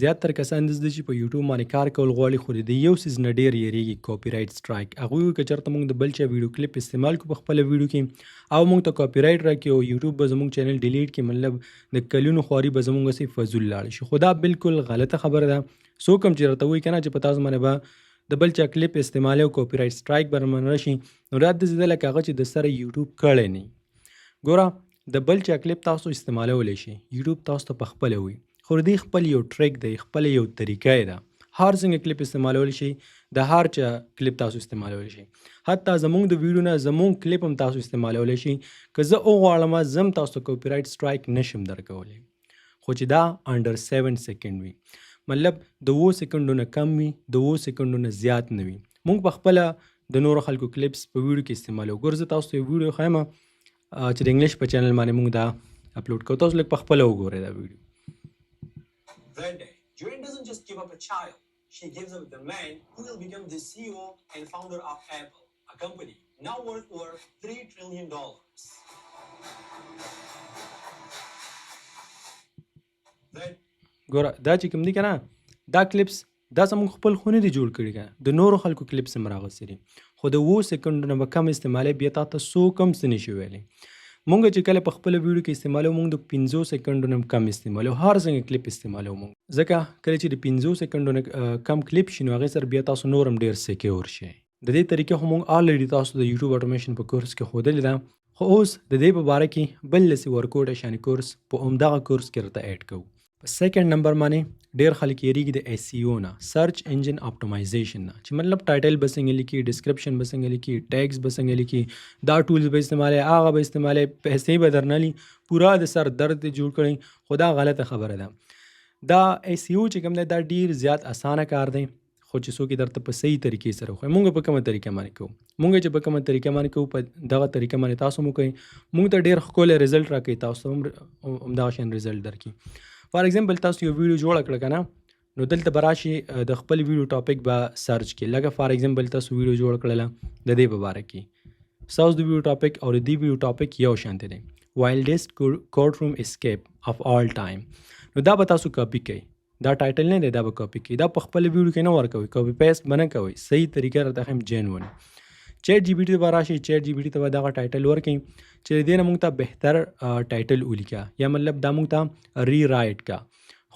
زیاتره کسان داسې چې په یوټیوب باندې کار کول غواړي خو د دې یو څیز نه ډېر یېرېږي کاپي رایټ سټرایک. هغوی وایي که چېرته موږ د بل چا ویډیو کلیپ استعمال کړو په خپله ویډیو کې او موږ ته کاپي رایټ راکړي او یوټیوب به زموږ چینل ډیلیټ کړي، مطلب د کلونو خواري به زموږ هسې فضول لاړه شي. خو دا بالکل غلطه خبره ده. څوک هم چې راته وایي که نه چې په تاسو باندې به د بل چا کلیپ استعمالوي او کاپي رایټ سټرایک به رامنه راشي، نو دا داسې ده لکه هغه چې د سره یوټیوب کړی نه وي. ګوره د بل چا کلیپ تاسو استعمالولی شئ، یوټیوب تاسو ته په خپله وایي، خو د دې خپل یو ټریک دی، خپل یو طریقه یې ده. هر څنګه کلیپ استعمالولی شئ، د هر چا کلیپ تاسو استعمالولی شئ. حتی زموږ د ویډیو نه زموږ کلیپ هم تاسو استعمالولی شئ. که زه وغواړم زه هم تاسو ته کاپي رایټ سټرایک نشم درکولی، خو چې دا انډر 7 سیکنډ وي، مطلب د 7 سیکنډو نه کم وي، د 7 سیکنډو نه زیات نه وي. موږ په خپله د نورو خلکو کلیپس په ویډیو کې استعمالوو. ګوره زه تاسو ته یو ویډیو ښیم چې د انګلیش په چینل باندې موږ دا اپلوډ کوو. تاسو لږ په خپله وګورئ دا ویډیو. That day, Joanne doesn't just give up a child. She gives up the man who will become the CEO and founder of Apple, a company now worth over $3 trillion. ګوره دا چې کوم دی که نه، دا کلیپس دا زموږ خپل خو نه دي جوړ کړي که نه، د نورو خلکو کلیپس هم راغوستي دي، خو د 7 سیکنډو نه به کم استعمالوي، بیا تا ته څوک هم څه نشي ویلی. مونږ چې کله په خپله ویډیو کې استعمالوو، مونږ د 15 سیکنډو نه کم استعمالوو، هر څنګه کلیپ استعمالوو مونږ، ځکه کله چې د 15 سیکنډو نه کم کلیپ شي نو هغې سره بیا تاسو نور هم ډېر سیکیور شئ. د دې طریقې خو مونږ آلریډي تاسو د یوټیوب اټومیشن په کورس کې ښودلې ده، خو اوس د دې په باره کې بل داسې ورکوټ شانې کورس په همدغه کورس کې درته ایډ کوو. په سیکنډ نمبر باندې ډېر خلک یېرېږي د SEO نه، سرچ انجن اپټیمایزیشن نه، چې مطلب ټایټل به څنګه لیکي، ډسکرپشن به څنګه لیکي، ټیګز به څنګه لیکي، دا ټولز به استعمالوي، هغه به استعمالوي، پیسې به درنه لي، پوره د سر درد یې جوړ کړی. خو دا غلطه خبره ده. دا SEO چې کوم دی دا ډېر زیات اسانه کار دی، خو چې څوک یې درته په صحیح طریقې سره وښایي. مونږ په کومه طریقه باندې کوو، مونږ چې په کومه طریقه باندې کوو په دغه طریقه باندې تاسو مو کوئ، مونږ ته ډېر ښکلی رزلټ راکوي، تاسو هم همدغه شان رزلټ درکړي. فار ایگزامپل تاسو یو ویډیو جوړه کړه که نه، نو دلته به راشي د خپل ویډیو ټاپک به سرچ کړي. لکه فار ایگزامپل تاسو ویډیو جوړه کړله د دې په باره کې، ستاسو د ویډیو ټاپک او د دې ویډیو ټاپک یو شانتی دی، وایلډیسټ کورټ روم اسکیپ اف آل ټایم. نو دا به تاسو کاپي کوئ، دا ټایټل نه دی، دا به کاپي کوئ، دا په خپل ویډیو کې نه ورکوئ، کاپي پیسټ به نه کوئ، صحیح طریقه راته ښیم جینون. چیټ جی پي ټي ته به راشئ، چیټ جی پي ټي ته به دغه ټایټل ورکړئ چې د دې نه موږ ته بهتر ټایټل ولیکه، یا مطلب دا موږ ته ری رایټ کا.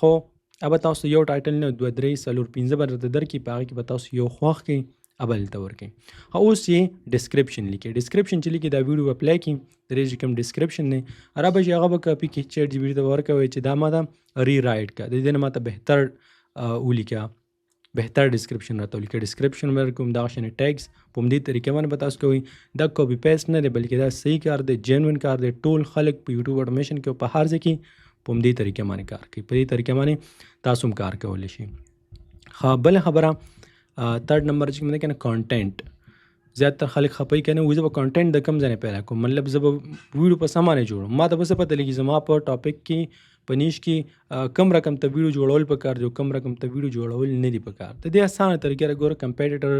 خو ابه تاسو یو ټایټل نه 2 3 4 5 به درته درکړي، په هغه کې به تاسو یو خوښ کړئ، ابه دلته ورکړئ. اوس یې ډسکرپشن لیکئ، ډسکرپشن چې لیکئ دا ویډیو به پلی کړي، د دې چې کوم ډسکرپشن دی هغه به چې هغه به کاپي کړي، چیټ جی پي ټي ته به ورکوئ چې دا ما ته ری رایټ کا، د دې نه ما ته بهتر ولیکه، بهتر ډسکرپشن راته ولیکه. ډسکرپشن به درکوم، دغه شانې ټیګز په همدې طریقې باندې به تاسو کوئ. دا کاپي پیسټ نه دی بلکې دا صحیح کار دی، جینون کار دی. ټول خلک په یوټیوب اټومیشن کې او په هر ځای کې په همدې طریقې باندې کار کوي، په دې طریقې باندې تاسو هم کار کولی شئ. ښه بله خبره تھرډ نمبر چې کوم دی که نه، کانټینټ. زیاتره خلک خفه وي که نه، زه به کانټینټ د کوم ځای نه پیدا کوم، مطلب زه به ویډیو په سم باندې جوړم، ما ته به څه پته لګي زما په ټاپک کې په نیش کې کوم رقم ته ویډیو جوړول پکار دی او کوم رقم ته ویډیو جوړول نه دي پکار. د دې اسانه طریقه ده. ګوره کمپیټیټر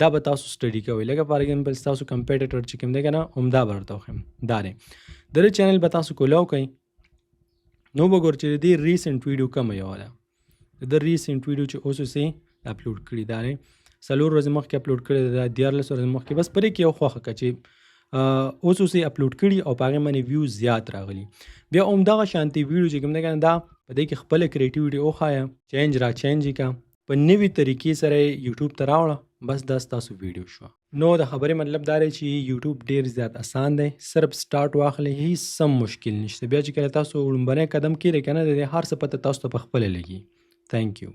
دا به تاسو سټډي کوئ. لکه فار ایگزامپل تاسو کمپیټیټر چې کوم دی که نه، همدا به درته وښیم، دا دی. د دې چینل به تاسو کولاو کوئ، نو به ګورئ چې د دې ریسنټ ویډیو کومه یوه ده. د ده ریسنټ ویډیو چې اوس یې اپلوډ کړي دا دی 4 ورځې مخکې اپلوډ کړی دی، دا 14 ورځې مخکې، بس پرې کې یو خوښه کړه چې اوس یې اپلوډ کړي او په هغې باندې ویوز زیات راغلي. بیا همدغه شانتي ویډیو چې کوم دی که نه، دا په دې کې خپله کریټیویټي وښایه، چینج را چینج یې کړه، په نوي طریقې سره یې یوټیوب ته راوړه، بس دا ستاسو ویډیو شوه. نو د خبرې مطلب دا دی چې یوټیوب ډېر زیات اسان دی، صرف سټارټ واخلئ، هیڅ سم مشکل نشته. بیا چې کله تاسو لومبنی قدم کښېږدئ که نه، د دې هر څه پته تاسو ته په خپله لګي. تھینک یو.